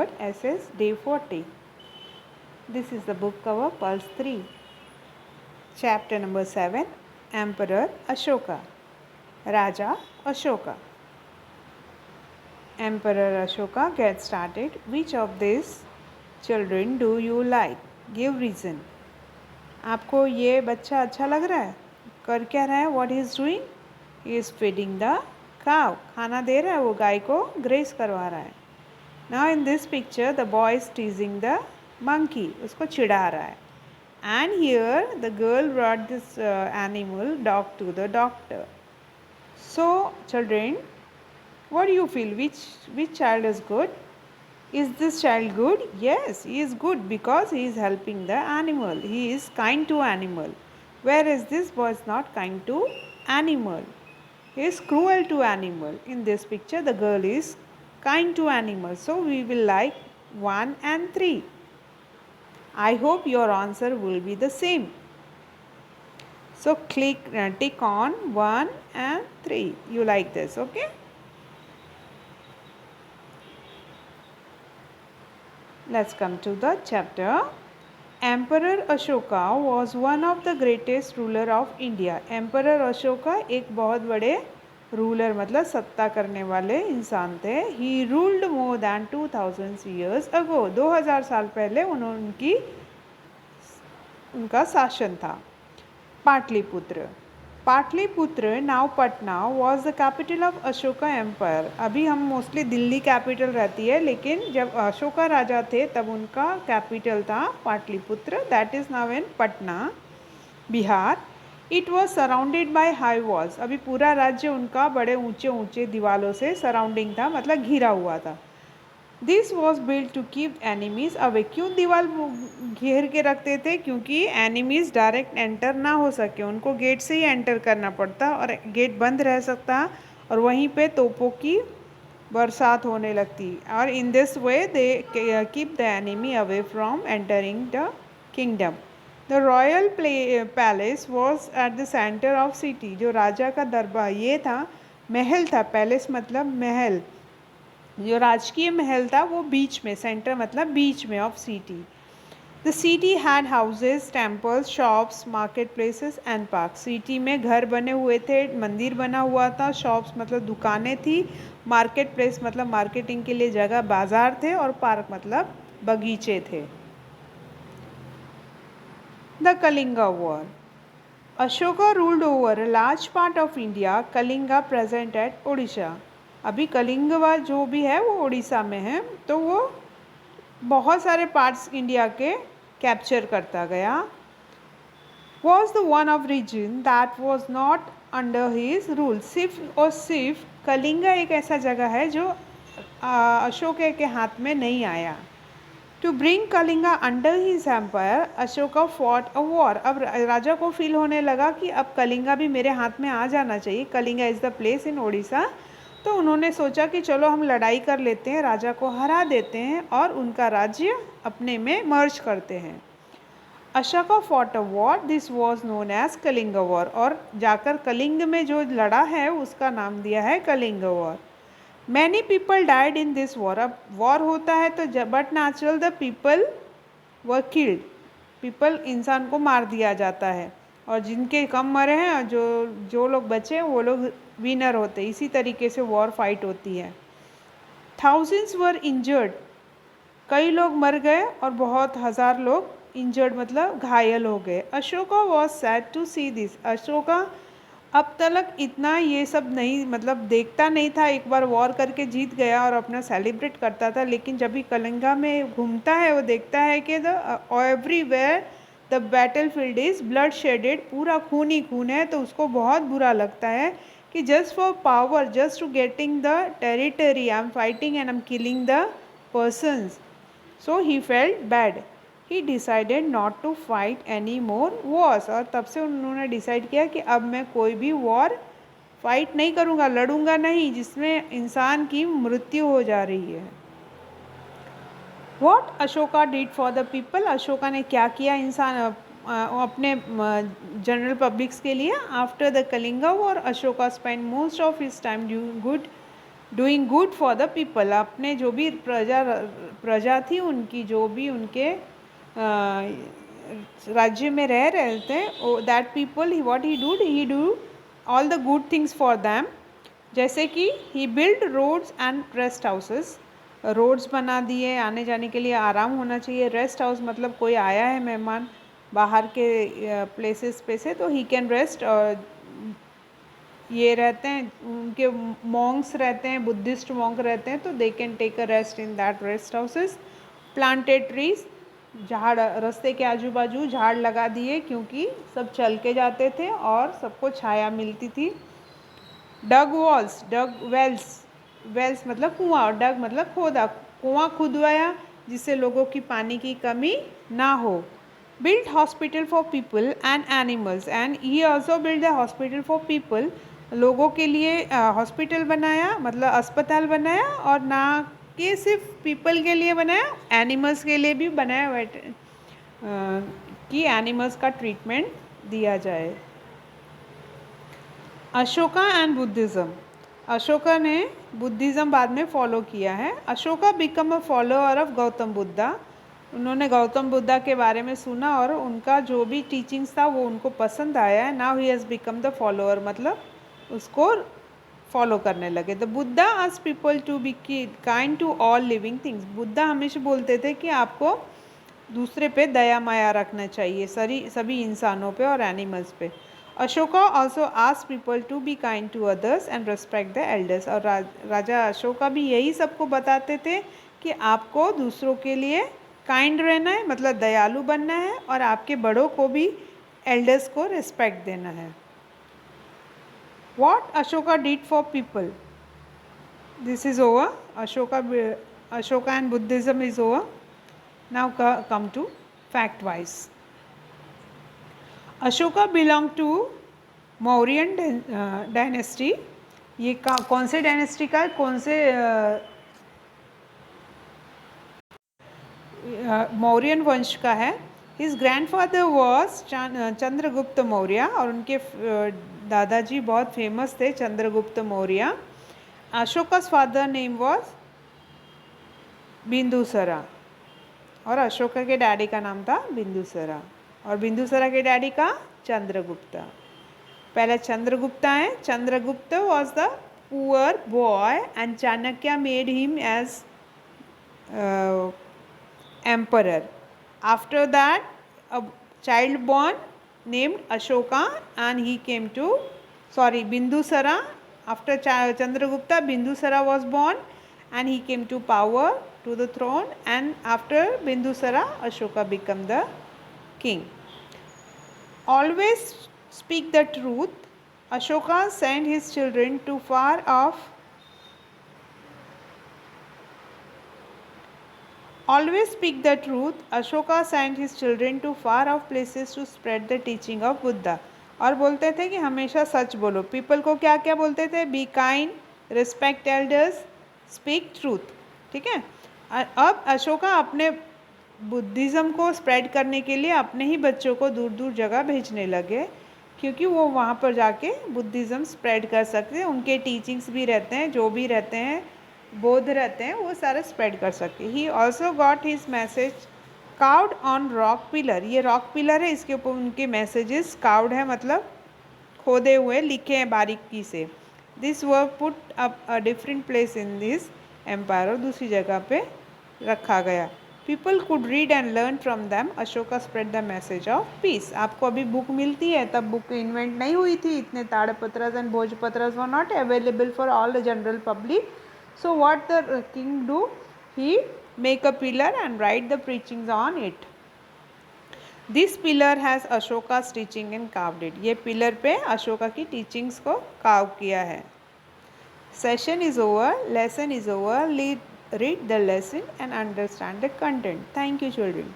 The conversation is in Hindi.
Bird SS Day 40. This is the book cover, Pulse 3. Chapter number 7, Emperor Ashoka. Raja Ashoka. Emperor Ashoka gets started. Which of these children do you like? Give reason. आपको ये बच्चा अच्छा लग रहा है? कर क्या रहा है? What he is doing? He is feeding the cow. खाना दे रहा है, वो गाय को ग्रेस करवा रहा है. Now in this picture the boy is teasing the monkey. उसको चिढ़ा रहा है. And here the girl brought this animal dog to the doctor. So children, what do you feel? Which child is good? Is this child good? Yes, he is good because he is helping the animal. He is kind to animal. Whereas this boy is not kind to animal. He is cruel to animal. In this picture the girl is kind to animal. So we will like 1 and 3. I hope your answer will be the same. So tick on 1 and 3. You like this, okay? Let's come to the chapter. Emperor Ashoka was one of the greatest ruler of India. Emperor Ashoka एक बहुत बड़े रूलर मतलब सत्ता करने वाले इंसान थे. He ruled more than 2000 years ago. 2000 साल पहले उनका शासन था. Pataliputra. Pataliputra now Patna was the capital of Ashoka empire. अभी हम मोस्टली दिल्ली कैपिटल रहती है, लेकिन जब अशोका राजा थे तब उनका कैपिटल था Pataliputra. That is now in Patna, Bihar. It was surrounded by high walls. अभी पूरा राज्य उनका बड़े ऊंचे ऊंचे दीवारों से सराउंडिंग था, मतलब घिरा हुआ था. This was build to keep enemies away. क्यों दीवार घेर के रखते थे? क्योंकि एनिमीज डायरेक्ट एंटर ना हो सके. उनको गेट से ही एंटर करना पड़ता और गेट बंद रह सकता और वहीं पे तोपों की बरसात होने लगती. और in this way they keep the enemy away from entering the kingdom. The royal palace was at the centre of city. जो राजा का दरबार ये था, महल था. पैलेस मतलब महल. जो राजकीय महल था वो बीच में, सेंटर मतलब बीच में of city. The city had houses, temples, shops, market places and park. City में घर बने हुए थे, मंदिर बना हुआ था, शॉप्स मतलब दुकानें थी, मार्केट प्लेस मतलब मार्केटिंग के लिए जगह, बाजार थे, और पार्क मतलब बगीचे थे. The Kalinga war. Ashoka ruled over a large part of India. Kalinga present at Odisha. अभी कलिंगवा जो भी है वो उड़ीसा में है, तो वो बहुत सारे पार्ट्स इंडिया के कैप्चर करता गया. Was the one of reason that was not under his rule. सिर्फ और सिर्फ कलिंगा एक ऐसा जगह है जो अशोक के हाथ में नहीं आया. To bring Kalinga under his empire Ashoka fought a war. अब राजा को फील होने लगा कि अब कलिंगा भी मेरे हाथ में आ जाना चाहिए. Kalinga is the place in Odisha. तो उन्होंने सोचा कि चलो हम लड़ाई कर लेते हैं, राजा को हरा देते हैं और उनका राज्य अपने में मर्ज करते हैं. Ashoka fought a war. This was known as Kalinga war. और जाकर कलिंग में जो लड़ा है उसका नाम दिया है Kalinga war. Many people died in this war. अब वॉर होता है तो but natural the people were killed. People इंसान को मार दिया जाता है, और जिनके कम मरे हैं और जो लोग बचे हैं वो लोग विनर होते. इसी तरीके से वॉर फाइट होती है. थाउजेंड्स वर इंजर्ड. कई लोग मर गए और बहुत हज़ार लोग इंजर्ड मतलब घायल हो गए. Ashoka was sad to see this. Ashoka अब तक इतना ये सब नहीं मतलब देखता नहीं था. एक बार वॉर करके जीत गया और अपना सेलिब्रेट करता था, लेकिन जब भी कलिंगा में घूमता है वो देखता है कि everywhere the battle field is blood shaded. पूरा खून ही खून है. तो उसको बहुत बुरा लगता है कि just for power, just to getting the territory, I am fighting and I am killing the persons. So he felt bad. He decided not to fight any more wars. और तब से उन्होंने डिसाइड किया कि अब मैं कोई भी वॉर फाइट नहीं करूँगा, लड़ूंगा नहीं जिसमें इंसान की मृत्यु हो जा रही है. What Ashoka did for the people. Ashoka ने क्या किया इंसान अपने जनरल पब्लिक्स के लिए. After the Kalinga war Ashoka spend most of his time doing good doing good for the people, अपने जो भी प्रजा थी उनकी, जो भी उनके राज्य में रह रहे थे, that people what he do all the good things for them. जैसे कि he build roads and rest houses, roads बना दिए, आने जाने के लिए आराम होना चाहिए। रेस्ट हाउस मतलब कोई आया है मेहमान बाहर के प्लेसेस पे से, तो ही कैन रेस्ट। ये रहते हैं उनके मॉन्क्स रहते हैं, बुद्धिस्ट मॉन्क रहते हैं, तो they can take a rest in that rest houses. Planted trees, झाड़, रास्ते के आजू बाजू झाड़ लगा दिए क्योंकि सब चल के जाते थे और सबको छाया मिलती थी। डग वॉल्स, डग वेल्स, वेल्स मतलब कुआं, और डग मतलब खोदा, कुआं खुदवाया जिससे लोगों की पानी की कमी ना हो। Build hospital for people and animals, and he also build the hospital for people, लोगों के लिए हॉस्पिटल बनाया, मतलब अस्पताल बनाया, और ना कि सिर्फ पीपल के लिए बनाया, एनिमल्स के लिए भी बनाया, कि एनिमल्स का ट्रीटमेंट दिया जाए। अशोका एंड बुद्धिज़्म, अशोका ने बुद्धिज़्म बाद में फॉलो किया है। Ashoka become a follower of Gautam Buddha, उन्होंने गौतम बुद्धा के बारे में सुना और उनका जो भी टीचिंग्स था वो उनको पसंद आया है। Now he has become the follower, मतलब उसको फॉलो करने लगे। The Buddha ask people to be kind to all living things, Buddha हमेशा बोलते थे कि आपको दूसरे पे दया माया रखना चाहिए, सभी इंसानों पे और एनिमल्स पे। Ashoka also ask people to be kind to others and respect the elders, और राजा अशोका भी यही सबको बताते थे कि आपको दूसरों के लिए काइंड रहना है, मतलब दयालु बनना है, और आपके बड़ों को भी, एल्डर्स को रिस्पेक्ट देना है। What Ashoka did for people? This is over. Ashoka and Buddhism is over. Now come to fact wise. Ashoka belonged to Mauryan dynasty. ये कौन से डायनेस्टी का है, कौन से मौर्यन वंश का है। His grandfather was Chandragupta Maurya, और उनके दादाजी बहुत फेमस थे, Chandragupta Maurya. Ashoka's father name was Bindusara, और अशोका के डैडी का नाम था बिंदुसरा, और बिंदुसरा के डैडी का चंद्रगुप्त। पहले चंद्रगुप्त है। Chandragupta was the poor boy and Chanakya made him as emperor. After that, a child born named Ashoka, and he came to, Bindusara. After Chandragupta, Bindusara was born and he came to power, to the throne, and after Bindusara, Ashoka became the king. Always speak the truth. Ashoka sent his children to far off. Always speak the truth. Ashoka sent his children to far off places to spread the teaching of Buddha. और बोलते थे कि हमेशा सच बोलो। पीपल को क्या क्या बोलते थे? Be kind, respect elders, speak truth. ठीक है। अब अशोका अपने बुद्धिज़्म को स्प्रेड करने के लिए अपने ही बच्चों को दूर दूर जगह भेजने लगे, क्योंकि वो वहाँ पर जाके बुद्धिज़्म स्प्रेड कर सकते हैं। उनके टीचिंग्स भी रहते हैं, जो भी रहते हैं, बोध रहते हैं, वो सारे स्प्रेड कर सकते। He also got his message carved on rock pillar, ये रॉक पिलर है, इसके ऊपर उनके मैसेजेस कार्व्ड है, मतलब खोदे हुए लिखे हैं बारीकी से। This were put up a different place in this empire, और दूसरी जगह पे रखा गया। People could read and learn from them. Ashoka spread the message of peace. आपको अभी बुक मिलती है, तब बुक इन्वेंट नहीं हुई थी, इतने ताड़पत्रस एंड भोजपत्रस were not available for all the general public. So what the king do? He make a pillar and write the preachings on it. This pillar has Ashoka's teaching and carved it. ये pillar पे अशोका की teachings को carve किया है। Session is over. Lesson is over. Read the lesson and understand the content. Thank you, children.